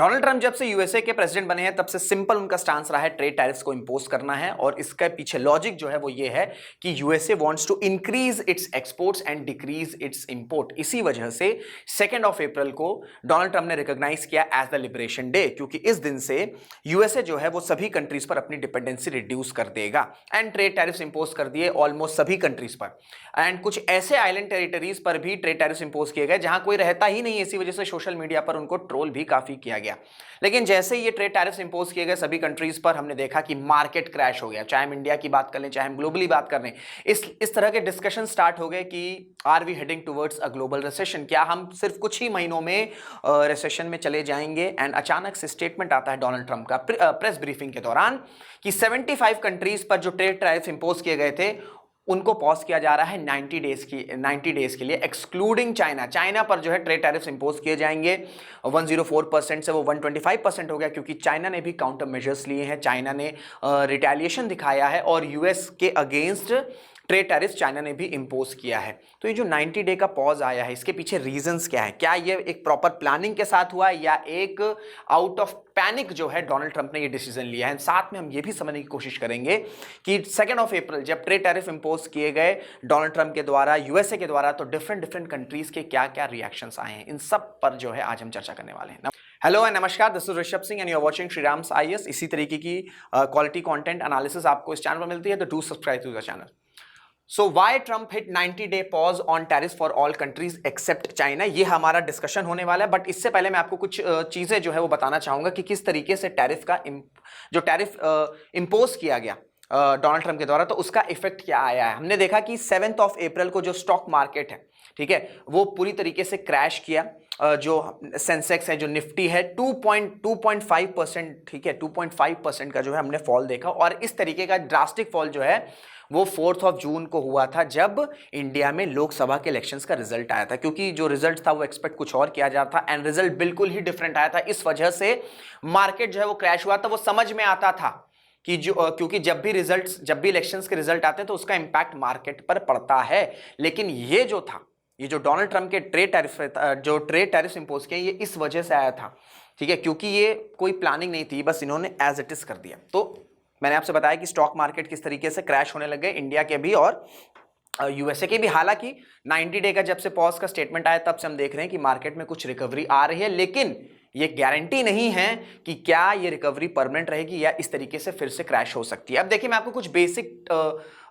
Donald Trump जब से USA के प्रेसिडेंट बने हैं तब से सिंपल उनका स्टांस रहा है ट्रेड टैरिफ्स को इंपोज करना है, और इसके पीछे लॉजिक जो है वो ये है कि USA wants to increase its exports and decrease its import. इसी वजह से 2 अप्रैल को डोनाल्ड ट्रंप ने रिकॉग्नाइज किया एज द लिबरेशन डे, क्योंकि इस दिन से यूएसए जो है वो सभी कंट्रीज पर अपनी डिपेंडेंसी रिड्यूस कर देगा एंड ट्रेड टैरिफ्स इंपोज कर दिए ऑलमोस्ट सभी कंट्रीज पर, एंड कुछ ऐसे आइलैंड टेरिटरीज पर भी ट्रेड टैरिफ्स इंपोज किए गए जहां कोई रहता ही नहीं है। इसी वजह से सोशल मीडिया पर उनको ट्रोल भी काफी किया गया। लेकिन जैसे ही ये ट्रेड टैरिफ्स इंपोज किए गए सभी कंट्रीज पर, हमने देखा कि मार्केट क्रैश हो गया। चाहे हम इंडिया की बात कर लें, चाहे हम ग्लोबली बात कर लें, इस तरह के डिस्कशन स्टार्ट हो गए कि are we heading towards a global recession, क्या हम सिर्फ कुछ ही महीनों में रिसेशन में चले जाएंगे। एंड अचानक से स्टेटमेंट आता है डोनाल्ड ट्रंप का प्रेस ब्रीफिंग के दौरान कि 75 कंट्रीज पर जो ट्रेड टैरिफ्स इंपोज किए गए थे उनको पॉज किया जा रहा है 90 डेज के लिए, एक्सक्लूडिंग चाइना। चाइना पर जो है ट्रेड टैरिफ्स इंपोज किए जाएंगे। 104% से वो 125% हो गया, क्योंकि चाइना ने भी काउंटर मेजर्स लिए हैं, चाइना ने रिटेलिएशन दिखाया है और यूएस के अगेंस्ट ट्रेड टैरिफ चाइना ने भी इंपोज किया है। तो ये जो 90 डे का पॉज आया है, इसके पीछे रीजंस क्या है? क्या ये एक प्रॉपर प्लानिंग के साथ हुआ या एक आउट ऑफ पैनिक जो है डोनाल्ड ट्रंप ने ये डिसीजन लिया है? साथ में हम ये भी समझने की कोशिश करेंगे कि 2 अप्रैल जब ट्रेड टैरिफ इंपोज किए गए डोनाल्ड ट्रंप के द्वारा, यूएसए के द्वारा, तो डिफरेंट कंट्रीज के क्या क्या रिएक्शंस आए हैं, इन सब पर जो है आज हम चर्चा करने वाले हैं। Hello and namaskar, this is Rishabh Singh and you are watching Shriram's IAS. इसी तरीके की क्वालिटी कंटेंट एनालिसिस आपको इस चैनल पर मिलती है, तो do subscribe to the channel. So why Trump hit 90-day pause on tariffs for all countries except China? ये हमारा डिस्कशन होने वाला है, बट इससे पहले मैं आपको कुछ चीजें जो है वो बताना चाहूंगा कि किस तरीके से टैरिफ इंपोज किया गया डोनाल्ड ट्रंप के द्वारा, तो उसका इफेक्ट क्या आया है। हमने देखा कि 7 अप्रैल को जो स्टॉक मार्केट है, ठीक है, वो पूरी तरीके से क्रैश किया। जो सेंसेक्स है, जो निफ्टी है, 2.5%, ठीक है, 2.5% का जो है हमने फॉल देखा। और इस तरीके का ड्रास्टिक फॉल जो है वो 4 जून को हुआ था, जब इंडिया में लोकसभा के इलेक्शंस का रिजल्ट आया था, क्योंकि जो रिजल्ट था वो एक्सपेक्ट कुछ और किया जा रहा था एंड रिजल्ट बिल्कुल ही डिफरेंट आया था। इस वजह से मार्केट जो है वो क्रैश हुआ था। वो समझ में आता था कि क्योंकि जब भी इलेक्शंस के रिजल्ट आते हैं तो उसका इंपैक्ट मार्केट पर पड़ता है। लेकिन ये जो डोनाल्ड ट्रंप के ट्रेड टैरिफ इंपोज किए, ये इस वजह से आया था, ठीक है, क्योंकि ये कोई प्लानिंग नहीं थी, बस इन्होंने एज इट इज कर दिया। तो मैंने आपसे बताया कि स्टॉक मार्केट किस तरीके से क्रैश होने लगे, इंडिया के भी और यूएसए के भी। हालांकि 90 डे का जब से पॉज का स्टेटमेंट आया तब से हम देख रहे हैं कि मार्केट में कुछ रिकवरी आ रही है, लेकिन ये गारंटी नहीं है कि क्या ये रिकवरी परमानेंट रहेगी या इस तरीके से फिर से क्रैश हो सकती है। अब देखिए, मैं आपको कुछ बेसिक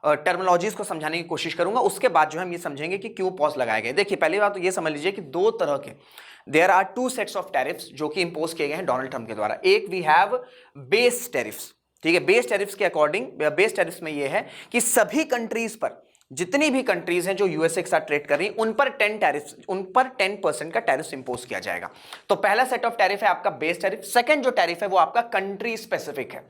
टर्मिनोलॉजीज को समझाने की कोशिश करूंगा, उसके बाद जो हम ये समझेंगे कि क्यों पॉज लगाए गए। देखिए, पहली बात तो ये समझ लीजिए कि 2 तरह के there are 2 sets of tariffs जो कि इंपोज किए गए हैं डोनाल्ड ट्रंप के द्वारा। एक वी हैव बेस टैरिफ्स, ठीक है। बेस टैरिफ्स के अकॉर्डिंग, बेस टैरिफ्स में यह है कि सभी कंट्रीज पर, जितनी भी कंट्रीज हैं जो यूएसए के साथ ट्रेड कर रही हैं, उन पर 10% का टैरिफ इंपोज किया जाएगा। तो पहला सेट ऑफ टैरिफ है आपका बेस टैरिफ। सेकंड जो टैरिफ है वो आपका कंट्री स्पेसिफिक है।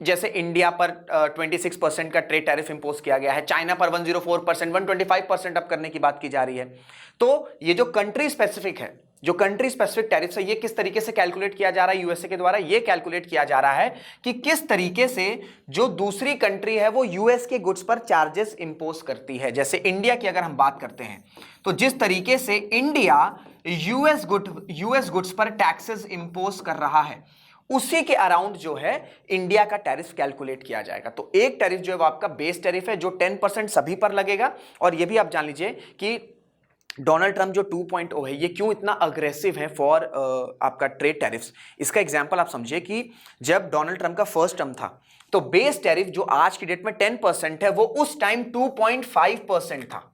जैसे इंडिया पर 26% का ट्रेड टैरिफ इंपोज किया गया है, चाइना पर 104%, 125% अब करने की बात की जा रही है। तो ये जो कंट्री स्पेसिफिक है, जो कंट्री स्पेसिफिक टैरिफ है, ये किस तरीके से कैलकुलेट किया जा रहा है यूएसए के द्वारा? ये कैलकुलेट किया जा रहा है कि किस तरीके से जो दूसरी कंट्री है वो यूएस के गुड्स पर चार्जेस इंपोज करती है। जैसे इंडिया की अगर हम बात करते हैं, तो जिस तरीके से इंडिया यूएस गुड्स पर टैक्सेस इंपोज कर रहा है, उसी के अराउंड जो है इंडिया का टैरिफ कैलकुलेट किया जाएगा। तो एक टैरिफ जो है वो आपका बेस टैरिफ है, जो 10% सभी पर लगेगा। और ये भी आप जान लीजिए कि डोनाल्ड ट्रंप जो 2.0 है, ये क्यों इतना अग्रेसिव है फॉर आपका ट्रेड टैरिफ्स। इसका एग्जांपल आप समझिए कि जब डोनाल्ड ट्रंप का फर्स्ट टर्म था, तो बेस टैरिफ जो आज की डेट में 10% है, वो उस टाइम 2.5% था,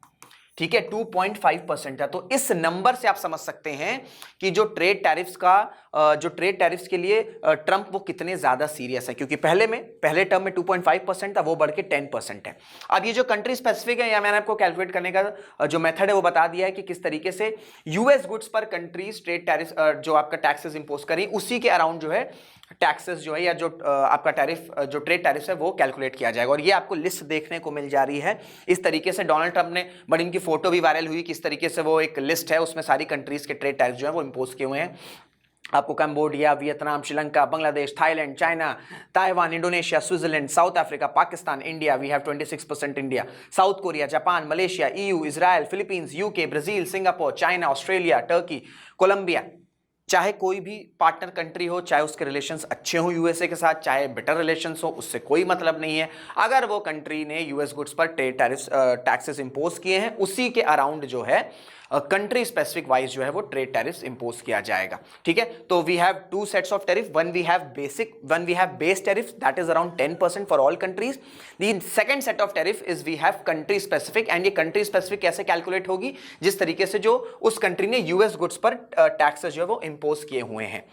ठीक है, 2.5% था। तो इस नंबर से आप समझ सकते हैं कि जो ट्रेड टैरिफ्स के लिए ट्रंप वो कितने ज्यादा सीरियस है, क्योंकि पहले टर्म में 2.5% था, वो बढ़ के 10% है। अब ये जो कंट्री स्पेसिफिक है, या मैंने आपको कैलकुलेट करने का जो मेथड है वो बता दिया है कि किस तरीके से यूएस गुड्स पर कंट्रीज ट्रेड टैरिफ जो आपका टैक्सेस इंपोज करी, उसी के अराउंड जो है टैक्सेस जो है या जो आपका टैरिफ जो ट्रेड टैरिफ है वो कैलकुलेट किया जाएगा। और ये आपको लिस्ट देखने को मिल जा रही है इस तरीके से। डोनाल्ड ट्रंप ने, बड़ी इनकी फोटो भी वायरल हुई, किस तरीके से वो एक लिस्ट है, उसमें सारी कंट्रीज के ट्रेड टैरिफ जो है वो इंपोज किए हुए हैं। आपको Cambodia, Vietnam, Sri Lanka, Bangladesh, Thailand, China, Taiwan, Indonesia, Switzerland, South Africa, Pakistan, India, we have 26% India, South Korea, Japan, Malaysia, EU, Israel, Philippines, UK, Brazil, Singapore, China, Australia, Turkey, Colombia, चाहे कोई भी पार्टनर कंट्री हो, चाहे उसके रिलेशंस अच्छे हो यूएसए के साथ, चाहे बेटर रिलेशंस हो, उससे कोई मतलब नहीं है। अगर वो कंट्री ने यूएस गुड्स पर ट्रेड टैक्सेस इंपोज किए हैं, उसी के अराउंड जो है कंट्री स्पेसिफिक वाइज जो है वो ट्रेड टैरिफ्स इंपोज किया जाएगा। ठीक है, तो we have two sets of tariff, one we have base tariff that is around 10% for all countries. The second set of tariff is we have country specific, and ये country specific कैसे calculate होगी, जिस तरीके से जो उस country ने US goods पर टैक्सेस जो है वो इंपोज किए हुए हैं।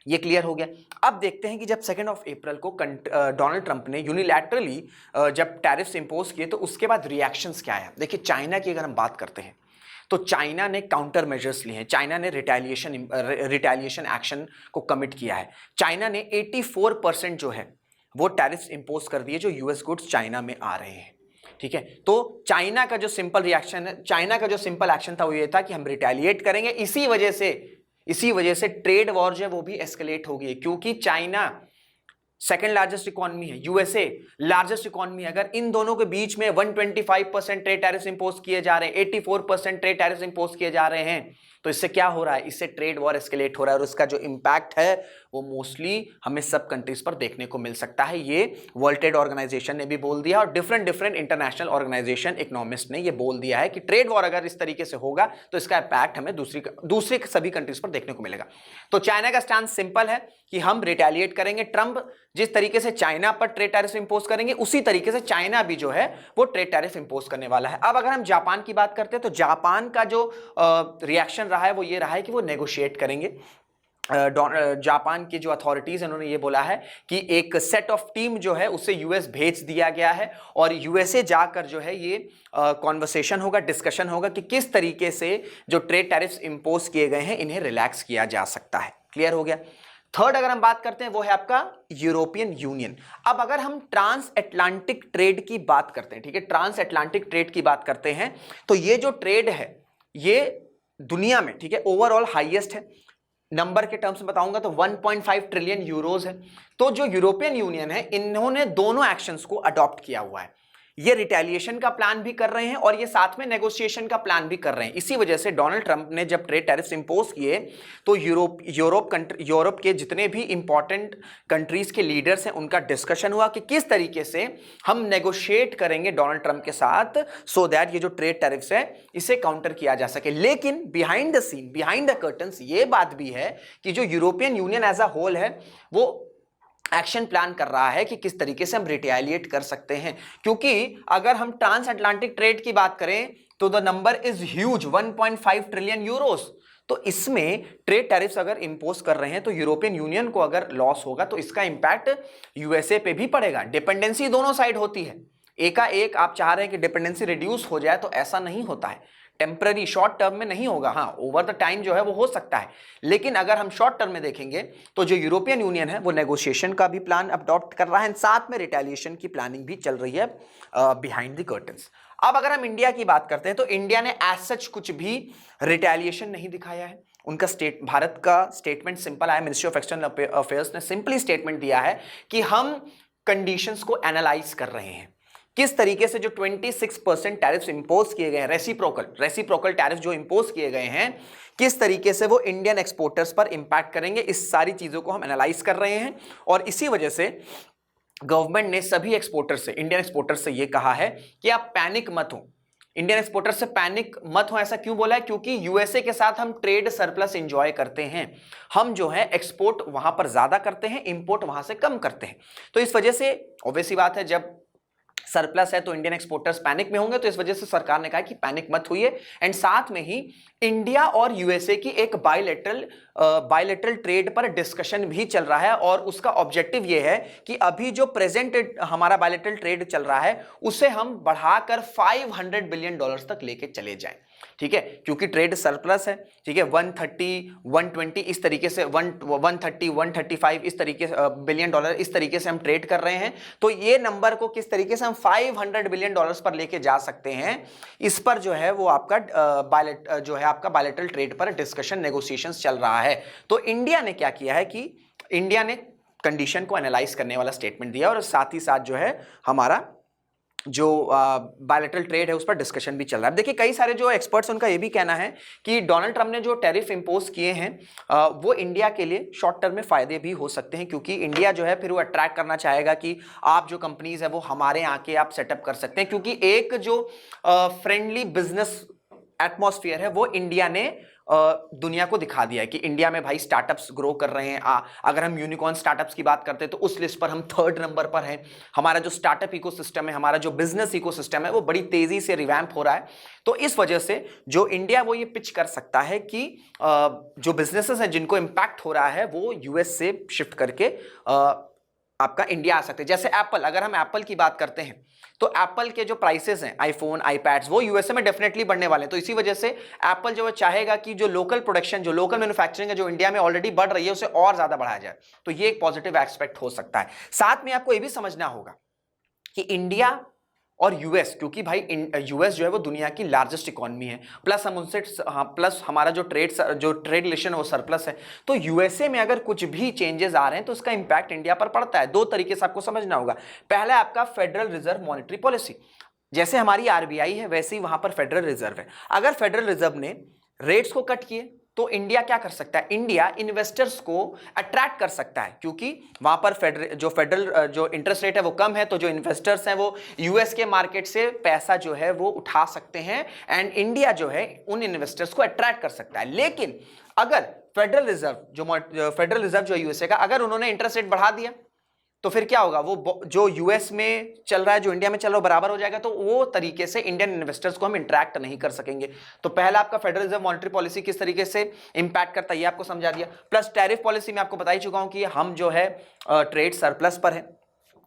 ये क्लियर हो गया। अब देखते हैं कि जब 2 अप्रैल को डोनाल्ड ट्रंप ने यूनिलैटरली जब टैरिफ्स इंपोज किए तो उसके बाद रिएक्शंस क्या आया। देखिए चाइना की अगर हम बात करते हैं तो चाइना ने काउंटर मेजर्स लिए हैं, चाइना ने रिटेलिएशन एक्शन को कमिट किया है। चाइना ने 84% जो है वो टैरिफ्स इंपोज कर दिए जो यूएस गुड्स चाइना में आ रहे हैं। ठीक है, तो चाइना का जो सिंपल रिएक्शन है, चाइना का जो सिंपल एक्शन था वो ये था कि हम रिटेलिएट करेंगे। इसी वजह से ट्रेड वॉर जो है वो भी एस्केलेट हो गई, क्योंकि चाइना सेकेंड लार्जेस्ट इकोनॉमी है, यूएसए लार्जेस्ट इकोनॉमी है। अगर इन दोनों के बीच में 125% ट्रेड टैरिफ इंपोज किए जा रहे हैं, 84% ट्रेड टैरिफ इंपोज किए जा रहे हैं, तो इससे क्या हो रहा है, इससे ट्रेड वॉर एस्केलेट हो रहा है और उसका जो इंपैक्ट है वो मोस्टली हमें सब कंट्रीज पर देखने को मिल सकता है। ये वर्ल्ड ट्रेड ऑर्गेनाइजेशन ने भी बोल दिया और डिफरेंट इंटरनेशनल ऑर्गेनाइजेशन इकोनॉमिस्ट ने ये बोल दिया है कि ट्रेड वॉर अगर इस तरीके से होगा तो इसका इंपैक्ट हमें दूसरी सभी कंट्रीज पर देखने को मिलेगा। तो चाइना का स्टैंड सिंपल है कि हम रिटेलिएट करेंगे। ट्रंप जिस तरीके से चाइना पर ट्रेड टैरिफ इंपोज करेंगे उसी तरीके से चाइना भी जो है वो ट्रेड टैरिफ इंपोज करने वाला है। अब अगर हम जापान की बात करते हैं तो जापान का जो रिएक्शन रहा है वो ये रहा है कि वो नेगोशिएट करेंगे। जापान की जो अथॉरिटीज हैं उन्होंने ये बोला है कि एक सेट ऑफ टीम जो है उसे यूएस भेज दिया गया है और यूएसए जाकर जो है ये कॉन्वर्सेशन होगा, डिस्कशन होगा कि किस तरीके से जो ट्रेड टैरिफ्स इंपोज किए गए हैं इन्हें रिलैक्स किया जा सकता है। क्लियर हो गया। थर्ड अगर हम बात करते हैं वो है आपका यूरोपियन यूनियन। अब अगर हम ट्रांस अटलांटिक ट्रेड की बात करते हैं, ठीक है, ट्रांस अटलांटिक ट्रेड की बात करते हैं तो ये जो ट्रेड है ये दुनिया में, ठीक है, ओवरऑल हाईएस्ट है। नंबर के टर्म्स में बताऊंगा तो 1.5 ट्रिलियन यूरोज है। तो जो यूरोपियन यूनियन है इन्होंने दोनों एक्शंस को अडॉप्ट किया हुआ है। ये रिटेलिएशन का प्लान भी कर रहे हैं और ये साथ में नेगोशिएशन का प्लान भी कर रहे हैं। इसी वजह से डोनाल्ड ट्रंप ने जब ट्रेड टैरिफ्स इंपोज किए तो यूरोप के जितने भी इंपॉर्टेंट कंट्रीज के लीडर्स हैं उनका डिस्कशन हुआ कि किस तरीके से हम नेगोशिएट करेंगे डोनाल्ड ट्रंप के साथ सो दैट ये जो ट्रेड टैरिफ्स है इसे काउंटर किया जा सके। लेकिन behind the scene, behind the curtains ये बात भी है कि जो European union as a whole है वो एक्शन प्लान कर रहा है कि किस तरीके से हम रिटेलिएट कर सकते हैं। क्योंकि अगर हम ट्रांस अटलांटिक ट्रेड की बात करें तो the number is huge, 1.5 trillion Euros. तो इसमें ट्रेड टैरिफ्स अगर इंपोज कर रहे हैं तो यूरोपियन यूनियन को अगर लॉस होगा तो इसका इंपैक्ट यूएसए पे भी पड़ेगा। डिपेंडेंसी दोनों साइड होती है, एकाएक आप चाह रहे हैं कि डिपेंडेंसी रिड्यूस हो जाए तो ऐसा नहीं होता है। टेम्पररी शॉर्ट टर्म में नहीं होगा, हाँ ओवर द टाइम जो है वो हो सकता है। लेकिन अगर हम शॉर्ट टर्म में देखेंगे तो जो यूरोपियन यूनियन है वो नेगोशिएशन का भी प्लान अडॉप्ट कर रहा है, साथ में रिटेलिएशन की प्लानिंग भी चल रही है बिहाइंड द कर्टन्स। अब अगर हम इंडिया की बात करते हैं तो इंडिया ने एज सच कुछ भी रिटेलिएशन नहीं दिखाया है। उनका भारत का स्टेटमेंट सिंपल है, मिनिस्ट्री ऑफ एक्सटर्नल अफेयर्स ने सिंपली स्टेटमेंट दिया है कि हम कंडीशंस को एनालाइज कर रहे हैं, किस तरीके से जो 26% टैरिफ्स इंपोज किए गए हैं, रेसिप्रोकल टैरिफ जो इंपोज किए गए हैं, किस तरीके से वो इंडियन एक्सपोर्टर्स पर इंपैक्ट करेंगे, इस सारी चीजों को हम एनालाइज कर रहे हैं। और इसी वजह से गवर्नमेंट ने सभी एक्सपोर्टर्स से, इंडियन एक्सपोर्टर्स से ये कहा है कि आप पैनिक मत हो, इंडियन एक्सपोर्टर से पैनिक मत हो। ऐसा क्यों बोला है? क्योंकि यूएसए के साथ हम ट्रेड सरप्लस एंजॉय करते हैं, हम जो है एक्सपोर्ट वहां पर ज्यादा करते हैं, इंपोर्ट वहां से कम करते हैं। तो इस वजह से ऑब्वियस सी बात है जब सरप्लस है तो इंडियन एक्सपोर्टर्स पैनिक में होंगे, तो इस वजह से सरकार ने कहा कि पैनिक मत होइए। एंड साथ में ही इंडिया और यूएसए की एक बायलैटरल ट्रेड पर डिस्कशन भी चल रहा है और उसका ऑब्जेक्टिव यह है कि अभी जो प्रेजेंट हमारा बायलैटरल ट्रेड चल रहा है उसे हम बढ़ाकर $500 बिलियन तक लेके चले जाएं। ठीक है, क्योंकि ट्रेड सरप्लस है, ठीक है, 130, 120 इस तरीके से 130, 135 इस तरीके से बिलियन डॉलर इस तरीके से हम ट्रेड कर रहे हैं। तो ये नंबर को किस तरीके से हम $500 बिलियन पर लेके जा सकते हैं, इस पर जो है वो आपका बायलैटरल ट्रेड पर डिस्कशन, नेगोशिएशंस चल रहा है। तो इंडिया ने क्या किया है कि इंडिया ने कंडीशन को एनालाइज करने वाला स्टेटमेंट दिया और साथ ही साथ जो है हमारा जो बायलैटरल ट्रेड है उस पर डिस्कशन भी चल रहा है। देखिए कई सारे जो एक्सपर्ट्स उनका ये भी कहना है कि डोनाल्ड ट्रंप ने जो टैरिफ इंपोज किए हैं वो इंडिया के लिए शॉर्ट टर्म में फायदे भी हो सकते हैं, क्योंकि इंडिया जो है फिर वो अट्रैक्ट करना चाहेगा कि आप जो कंपनीज है वो हमारे आके आप सेटअप कर सकते हैं, क्योंकि एक जो फ्रेंडली बिजनेस एटमॉस्फेयर है वो इंडिया ने दुनिया को दिखा दिया है कि इंडिया में भाई स्टार्टअप्स ग्रो कर रहे हैं। अगर हम यूनिकॉर्न स्टार्टअप्स की बात करते हैं तो उस लिस्ट पर हम 3rd नंबर पर हैं। हमारा जो स्टार्टअप इकोसिस्टम है, हमारा जो बिजनेस इकोसिस्टम है वो बड़ी तेजी से रिवैम्प हो रहा है। तो इस वजह से जो इंडिया वो ये पिच कर सकता है कि जो बिजनेसेस हैं जिनको इंपैक्ट हो रहा है वो यूएस से शिफ्ट करके आपका इंडिया आ सकते हैं। जैसे एप्पल, अगर हम एप्पल की बात करते हैं तो एप्पल के जो प्राइसेस हैं आईफोन आईपैड्स वो यूएसए में डेफिनेटली बढ़ने वाले हैं। तो इसी वजह से एप्पल जो चाहेगा कि जो लोकल प्रोडक्शन, जो लोकल मैन्युफैक्चरिंग है जो इंडिया में ऑलरेडी बढ़ रही है उसे और ज्यादा बढ़ाया जाए। तो ये एक पॉजिटिव एस्पेक्ट हो सकता है। साथ में आपको ये भी समझना होगा कि इंडिया और यूएस, क्योंकि भाई यूएस जो है वो दुनिया की लार्जेस्ट इकोनॉमी है, प्लस हम उनसे प्लस हमारा जो ट्रेड रिलेशन है वो सरप्लस है। तो यूएसए में अगर कुछ भी चेंजेस आ रहे हैं तो उसका इंपैक्ट इंडिया पर पड़ता है। 2 तरीके से आपको समझना होगा। पहला आपका फेडरल रिजर्व मॉनेटरी पॉलिसी, जैसे हमारी आरबीआई है वैसे ही वहां पर फेडरल रिजर्व है। अगर फेडरल रिजर्व ने रेट्स को कट किए तो इंडिया क्या कर सकता है, इंडिया इन्वेस्टर्स को अट्रैक्ट कर सकता है, क्योंकि वहां पर फेडरल जो इंटरेस्ट रेट है वो कम है। तो जो इन्वेस्टर्स हैं वो यूएस के मार्केट से पैसा जो है वो उठा सकते हैं एंड इंडिया जो है उन इन्वेस्टर्स को अट्रैक्ट कर सकता है। लेकिन अगर फेडरल रिजर्व जो यूएसए का, अगर उन्होंने इंटरेस्ट रेट बढ़ा दिया तो फिर क्या होगा, वो जो यूएस में चल रहा है जो इंडिया में चल रहा है बराबर हो जाएगा। तो वो तरीके से इंडियन इन्वेस्टर्स को हम इंटरैक्ट नहीं कर सकेंगे। तो पहला आपका फेडरल रिजर्व मॉनेटरी पॉलिसी किस तरीके से इंपैक्ट करता है ये आपको समझा दिया। प्लस टैरिफ पॉलिसी में आपको बता ही चुका हूं कि हम जो है ट्रेड सरप्लस पर है,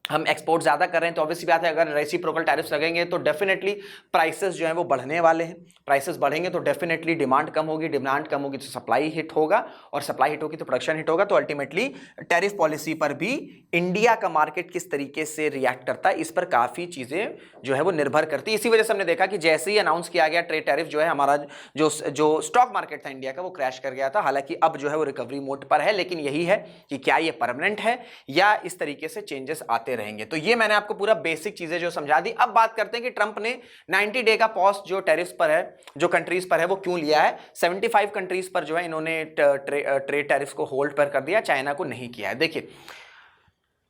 हम एक्सपोर्ट ज्यादा कर रहे हैं। तो ऑब्वियसली बात है अगर रेसिप्रोकल टैरिफ्स लगेंगे तो डेफिनेटली प्राइसेस जो है वो बढ़ने वाले हैं। प्राइसेस बढ़ेंगे तो डेफिनेटली डिमांड कम होगी, डिमांड कम होगी तो सप्लाई हिट होगा, और सप्लाई हिट होगी तो प्रोडक्शन हिट होगा। तो अल्टीमेटली टैरिफ पॉलिसी पर भी इंडिया का मार्केट किस तरीके से रिएक्ट करता है इस पर काफी चीजें जो है वो निर्भर करती है। इसी वजह से हमने देखा कि जैसे ही अनाउंस किया गया ट्रेड टैरिफ जो है, हमारा जो स्टॉक मार्केट था इंडिया का वो क्रैश कर गया था। हालांकि अब जो है वो रिकवरी मोड पर है, लेकिन यही है कि क्या ये परमानेंट है या इस तरीके से चेंजेस आते रहेंगे। तो ये मैंने आपको पूरा बेसिक चीजें जो समझा दी। अब बात करते हैं कि ट्रंप ने 90 डे का पॉज जो टैरिफ्स पर है, जो कंट्रीज पर है वो क्यों लिया है। 75 कंट्रीज पर जो है इन्होंने ट्रेड टैरिफ्स को होल्ड पर कर दिया, चाइना को नहीं किया है। देखिए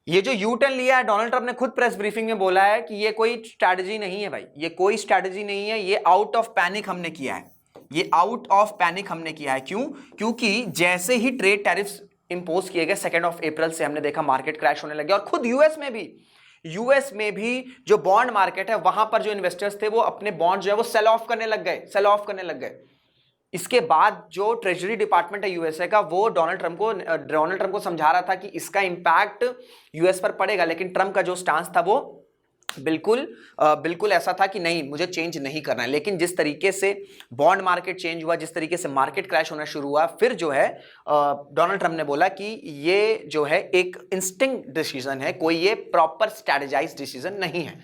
ये जो यू टर्न लिया है, डोनाल्ड ट्रंप ने खुद प्रेस ब्रीफिंग में बोला है कि ये कोई स्ट्रैटेजी नहीं है भाई, ये कोई स्ट्रैटेजी नहीं है, ये आउट ऑफ पैनिक हमने किया है। ये आउट ऑफ पैनिक हमने किया है। क्यों? क्योंकि जैसे ही ट्रेड टैरिफ्स इंपोज किए गए 2 अप्रैल से हमने देखा मार्केट क्रैश होने लगे। और खुद यूएस में भी जो बॉन्ड मार्केट है वहां पर जो इन्वेस्टर्स थे वो अपने बॉन्ड जो है वो सेल ऑफ करने लग गए। इसके बाद जो ट्रेजरी डिपार्टमेंट है यूएसए का वो डोनाल्ड ट्रंप को समझा रहा था कि इसका इंपैक्ट यूएस पर पड़ेगा, लेकिन ट्रंप का जो स्टांस था वो बिल्कुल ऐसा था कि नहीं, मुझे चेंज नहीं करना है। लेकिन जिस तरीके से बॉन्ड मार्केट चेंज हुआ, जिस तरीके से मार्केट क्रैश होना शुरू हुआ, फिर जो है डोनाल्ड ट्रंप ने बोला कि ये जो है एक इंस्टिंक्ट डिसीजन है, कोई ये प्रॉपर स्ट्रैटेजाइज्ड डिसीजन नहीं है।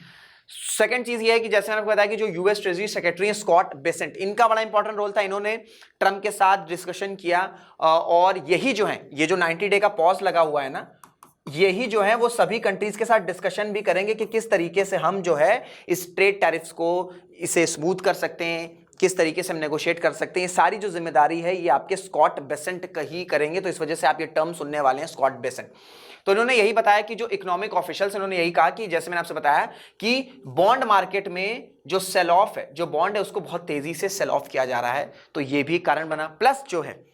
सेकंड चीज ये है कि जैसे मैंने आपको बताया कि जो यूएस ट्रेजरी सेक्रेटरी है स्कॉट बेसेंट, इनका बड़ा इंपॉर्टेंट रोल था। इन्होंने ट्रंप के साथ डिस्कशन किया और यही जो है, ये जो 90 डे का पॉज लगा हुआ है ना, यही जो है वो सभी कंट्रीज के साथ डिस्कशन भी करेंगे कि किस तरीके से हम जो है इस ट्रेड टैरिफ्स को इसे स्मूथ कर सकते हैं, किस तरीके से हम नेगोशिएट कर सकते हैं। ये सारी जो जिम्मेदारी है ये आपके स्कॉट बेसेंट का ही करेंगे। तो इस वजह से आप ये टर्म सुनने वाले हैं, स्कॉट बेसेंट। तो इन्होंने यही बताया कि जो इकोनॉमिक ऑफिशियल्स, इन्होंने यही कहा कि जैसे मैंने आपसे बताया कि बॉन्ड मार्केट में जो सेल ऑफ है, जो बॉन्ड है उसको बहुत तेजी से सेल ऑफ किया जा रहा है, तो ये भी कारण बना। प्लस जो है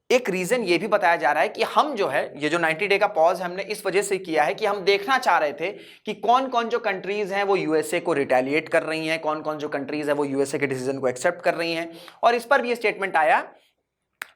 एक रीजन ये भी बताया जा रहा है कि हम जो है ये जो 90 डे का पॉज हमने इस वजह से किया है कि हम देखना चाह रहे थे कि कौन कौन जो कंट्रीज हैं वो यूएसए को रिटेलिएट कर रही हैं, कौन कौन जो कंट्रीज है वो यूएसए के डिसीजन को एक्सेप्ट कर रही हैं। और इस पर भी ये स्टेटमेंट आया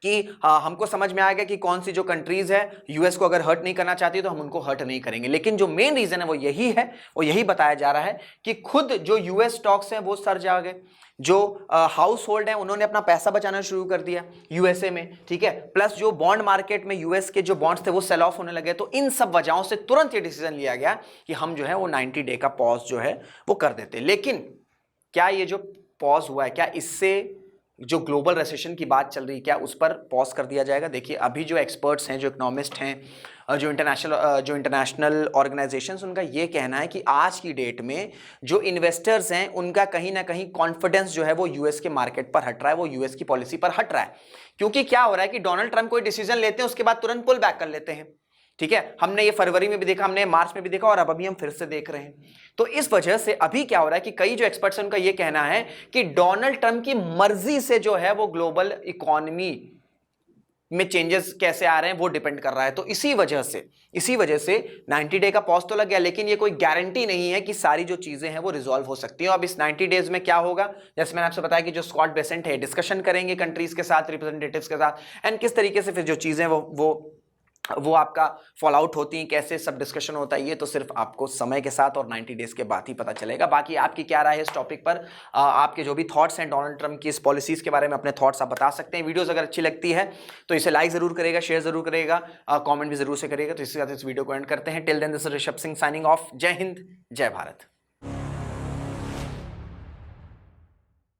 कि हमको समझ में आ गया कि कौन सी जो कंट्रीज है यूएस को अगर हर्ट नहीं करना चाहती तो हम उनको हर्ट नहीं करेंगे। लेकिन जो मेन रीजन है वो यही है, वो यही बताया जा रहा है कि खुद जो यूएस स्टॉक्स हैं वो सर्ज आ गए, जो हाउस होल्ड है उन्होंने अपना पैसा बचाना शुरू कर दिया यूएसए में, ठीक है। प्लस जो बॉन्ड मार्केट में यूएस के जो बॉन्ड्स थे वो सेल ऑफ होने लगे। तो इन सब वजहों से तुरंत ये डिसीजन लिया गया कि हम जो है वो 90 डे का पॉज जो है वो कर देते। लेकिन क्या ये जो पॉज हुआ है, क्या इससे जो ग्लोबल रिसेशन की बात चल रही है क्या उस पर पॉज कर दिया जाएगा? देखिए अभी जो एक्सपर्ट्स हैं, जो इकोनॉमिस्ट हैं, जो इंटरनेशनल ऑर्गेनाइजेशंस, उनका ये कहना है कि आज की डेट में जो इन्वेस्टर्स हैं उनका कहीं ना कहीं कॉन्फिडेंस जो है वो यूएस के मार्केट पर हट रहा है, वो यूएस की पॉलिसी पर हट रहा है। क्योंकि क्या हो रहा है कि डोनाल्ड ट्रंप कोई डिसीजन लेते हैं उसके बाद तुरंत पुल बैक कर लेते हैं। ठीक है, हमने ये फरवरी में भी देखा, हमने मार्च में भी देखा और अब अभी हम फिर से देख रहे हैं। तो इस वजह से अभी क्या हो रहा है कि कई जो एक्सपर्ट्स हैं उनका ये कहना है कि डोनाल्ड ट्रंप की मर्जी से जो है वो ग्लोबल इकोनॉमी में चेंजेस कैसे आ रहे हैं वो डिपेंड कर रहा है। तो इसी वजह से 90 डे का पॉज तो लग गया, लेकिन ये कोई गारंटी नहीं है कि सारी जो चीजें हैं वो रिजॉल्व हो सकती हैं। अब इस 90 डेज में क्या होगा, जैसे मैंने आपसे बताया कि जो स्कॉट बेसेंट है डिस्कशन करेंगे कंट्रीज के साथ, रिप्रेजेंटेटिव्स के साथ, एंड किस तरीके से फिर जो चीजें वो आपका फॉल आउट होती हैं, कैसे सब डिस्कशन होता है, ये तो सिर्फ आपको समय के साथ और 90 डेज के बाद ही पता चलेगा। बाकी आपकी क्या राय है इस टॉपिक पर? आपके जो भी थॉट्स हैं डोनाल्ड ट्रंप की इस पॉलिसीज के बारे में, अपने थॉट्स आप बता सकते हैं। वीडियोस अगर अच्छी लगती है तो इसे लाइक जरूर करेगा, शेयर जरूर करेगा, कमेंट भी जरूर से करेगा। तो इसके साथ इस वीडियो को एंड करते हैं। Till then this is Rishabh Singh signing off. जय हिंद, जय भारत।